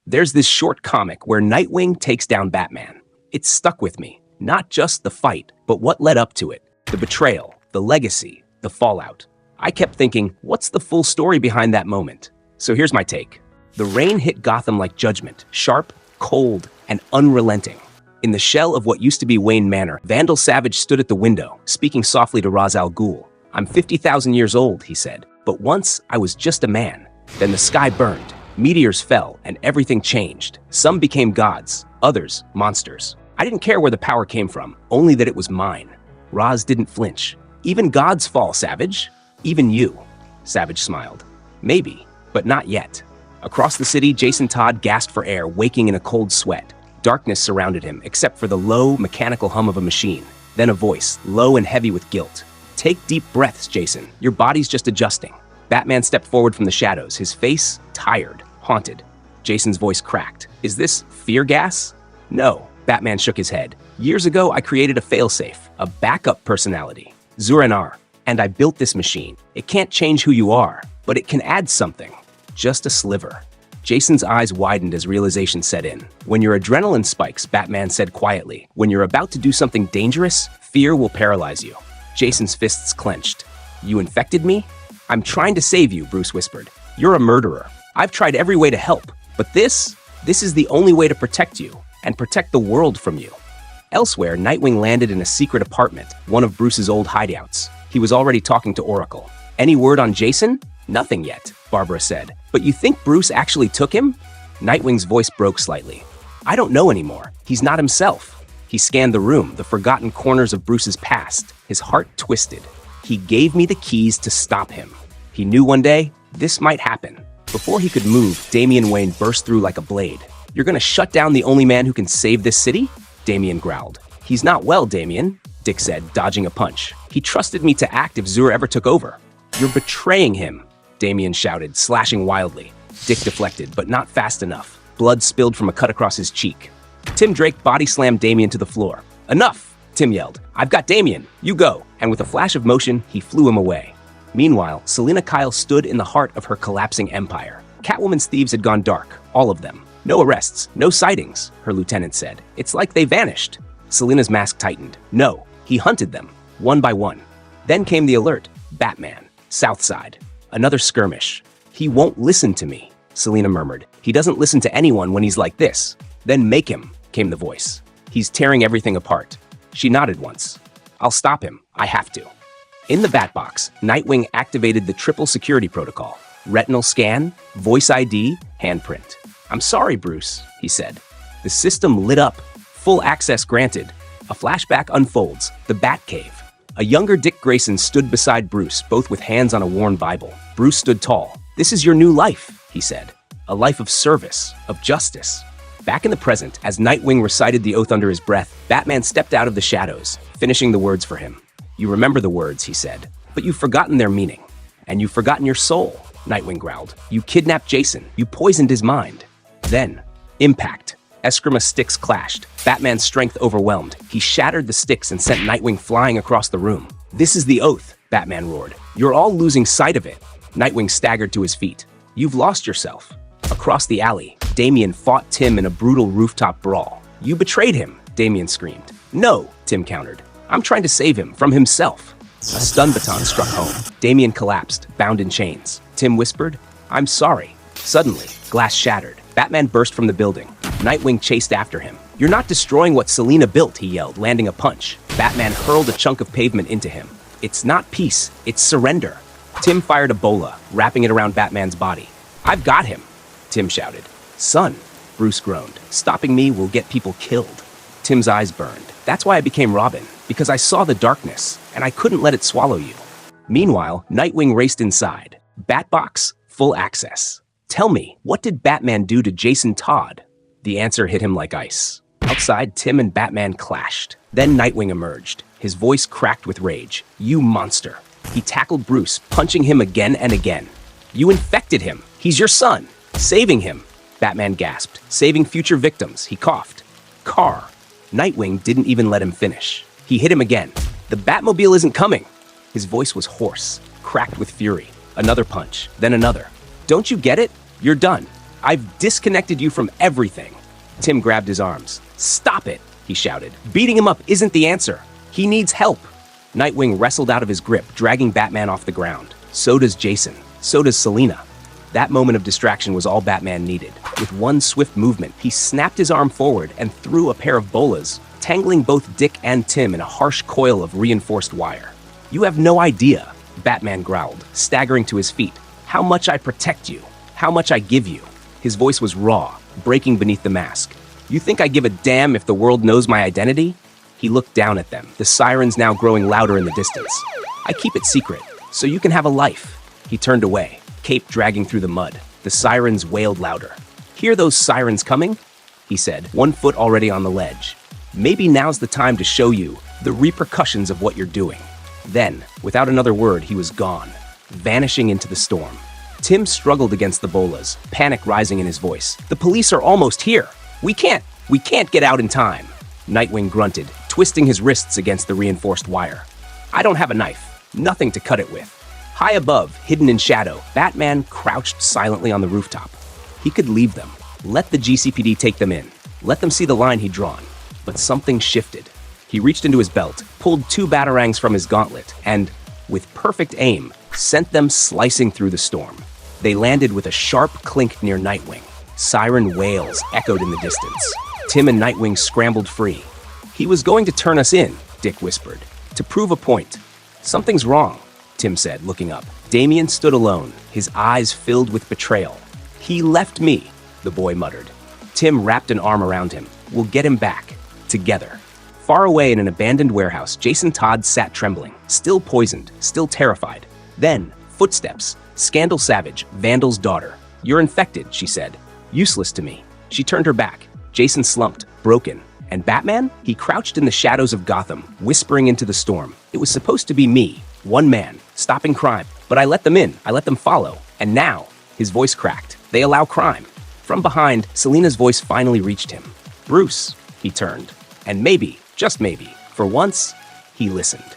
There's this short comic where Nightwing takes down Batman. It stuck with me. Not just the fight, but what led up to it. The betrayal, the legacy, the fallout. I kept thinking, what's the full story behind that moment? So here's my take. The rain hit Gotham like judgment, sharp, cold, and unrelenting. In the shell of what used to be Wayne Manor, Vandal Savage stood at the window, speaking softly to Ra's al Ghul. "I'm 50,000 years old," he said, "but once I was just a man." Then the sky burned, meteors fell, and everything changed. Some became gods, others monsters. I didn't care where the power came from, only that it was mine. Ra's didn't flinch. "Even gods fall, Savage. Even you." Savage smiled. "Maybe, but not yet." Across the city, Jason Todd gasped for air, waking in a cold sweat. Darkness surrounded him, except for the low, mechanical hum of a machine. Then a voice, low and heavy with guilt. "Take deep breaths, Jason. Your body's just adjusting." Batman stepped forward from the shadows, his face tired, haunted. Jason's voice cracked. "Is this fear gas?" "No." Batman shook his head. "Years ago, I created a failsafe, a backup personality, Zur-En-Arrh, and I built this machine. It can't change who you are, but it can add something. Just a sliver." Jason's eyes widened as realization set in. "When your adrenaline spikes," Batman said quietly, "when you're about to do something dangerous, fear will paralyze you." Jason's fists clenched. "You infected me?" "I'm trying to save you," Bruce whispered. "You're a murderer. I've tried every way to help, but this is the only way to protect you, and protect the world from you." Elsewhere, Nightwing landed in a secret apartment, one of Bruce's old hideouts. He was already talking to Oracle. "Any word on Jason?" "Nothing yet," Barbara said. "But you think Bruce actually took him?" Nightwing's voice broke slightly. "I don't know anymore. He's not himself." He scanned the room, the forgotten corners of Bruce's past. His heart twisted. "He gave me the keys to stop him. He knew one day this might happen." Before he could move, Damian Wayne burst through like a blade. "You're gonna shut down the only man who can save this city?" Damian growled. "He's not well, Damian," Dick said, dodging a punch. "He trusted me to act if Zur ever took over." "You're betraying him," Damian shouted, slashing wildly. Dick deflected, but not fast enough. Blood spilled from a cut across his cheek. Tim Drake body-slammed Damian to the floor. "Enough!" Tim yelled. "I've got Damian. You go." And with a flash of motion, he flew him away. Meanwhile, Selina Kyle stood in the heart of her collapsing empire. Catwoman's thieves had gone dark, all of them. "No arrests, no sightings," her lieutenant said. "It's like they vanished." Selina's mask tightened. "No, he hunted them, one by one." Then came the alert. "Batman, Southside. Another skirmish." "He won't listen to me," Selina murmured. "He doesn't listen to anyone when he's like this." "Then make him," came the voice. "He's tearing everything apart." She nodded once. "I'll stop him. I have to." In the Batbox, Nightwing activated the triple security protocol. Retinal scan, voice ID, handprint. "I'm sorry, Bruce," he said. The system lit up. Full access granted. A flashback unfolds. The Batcave. A younger Dick Grayson stood beside Bruce, both with hands on a worn Bible. Bruce stood tall. "This is your new life," he said. "A life of service, of justice." Back in the present, as Nightwing recited the oath under his breath, Batman stepped out of the shadows, finishing the words for him. "You remember the words," he said, "but you've forgotten their meaning. And you've forgotten your soul," Nightwing growled. "You kidnapped Jason. You poisoned his mind." Then, impact. Eskrima sticks clashed. Batman's strength overwhelmed. He shattered the sticks and sent Nightwing flying across the room. "This is the oath," Batman roared. "You're all losing sight of it." Nightwing staggered to his feet. "You've lost yourself." Across the alley, Damian fought Tim in a brutal rooftop brawl. "You betrayed him," Damian screamed. "No," Tim countered. "I'm trying to save him from himself." A stun baton struck home. Damian collapsed, bound in chains. Tim whispered, "I'm sorry." Suddenly, glass shattered. Batman burst from the building. Nightwing chased after him. "You're not destroying what Selina built," he yelled, landing a punch. Batman hurled a chunk of pavement into him. "It's not peace, it's surrender." Tim fired a bola, wrapping it around Batman's body. "I've got him," Tim shouted. "Son," Bruce groaned, "stopping me will get people killed." Tim's eyes burned. "That's why I became Robin, because I saw the darkness, and I couldn't let it swallow you." Meanwhile, Nightwing raced inside. Batbox, full access. "Tell me, what did Batman do to Jason Todd?" The answer hit him like ice. Outside, Tim and Batman clashed. Then Nightwing emerged. His voice cracked with rage. "You monster." He tackled Bruce, punching him again and again. "You infected him. He's your son. Saving him." Batman gasped. "Saving future victims," he coughed. "Car." Nightwing didn't even let him finish. He hit him again. "The Batmobile isn't coming." His voice was hoarse, cracked with fury. Another punch, then another. "Don't you get it? You're done. I've disconnected you from everything. Tim grabbed his arms. Stop it, he shouted. Beating him up isn't the answer. He needs help. Nightwing wrestled out of his grip, dragging Batman off the ground. So does Jason. So does Selina. That moment of distraction was all Batman needed. With one swift movement, he snapped his arm forward and threw a pair of bolas, tangling both Dick and Tim in a harsh coil of reinforced wire. You have no idea, Batman growled, staggering to his feet. How much I protect you. How much I give you. His voice was raw, breaking beneath the mask. You think I give a damn if the world knows my identity? He looked down at them, the sirens now growing louder in the distance. I keep it secret, so you can have a life. He turned away, cape dragging through the mud. The sirens wailed louder. Hear those sirens coming? He said, 1 foot already on the ledge. Maybe now's the time to show you the repercussions of what you're doing. Then, without another word, he was gone, vanishing into the storm. Tim struggled against the bolas, panic rising in his voice. The police are almost here. We can't get out in time. Nightwing grunted, twisting his wrists against the reinforced wire. I don't have a knife, nothing to cut it with. High above, hidden in shadow, Batman crouched silently on the rooftop. He could leave them, let the GCPD take them in, let them see the line he'd drawn. But something shifted. He reached into his belt, pulled 2 batarangs from his gauntlet, and, with perfect aim, sent them slicing through the storm. They landed with a sharp clink near Nightwing. Siren wails echoed in the distance. Tim and Nightwing scrambled free. He was going to turn us in, Dick whispered, to prove a point. Something's wrong, Tim said, looking up. Damian stood alone, his eyes filled with betrayal. He left me, the boy muttered. Tim wrapped an arm around him. We'll get him back. Together. Far away in an abandoned warehouse, Jason Todd sat trembling, still poisoned, still terrified. Then, footsteps. Scandal Savage, Vandal's daughter. You're infected, she said. Useless to me. She turned her back. Jason slumped, broken. And Batman? He crouched in the shadows of Gotham, whispering into the storm. It was supposed to be me, one man, stopping crime. But I let them in. I let them follow. And now, his voice cracked. They allow crime. From behind, Selina's voice finally reached him. Bruce, he turned. And maybe, just maybe, for once, he listened.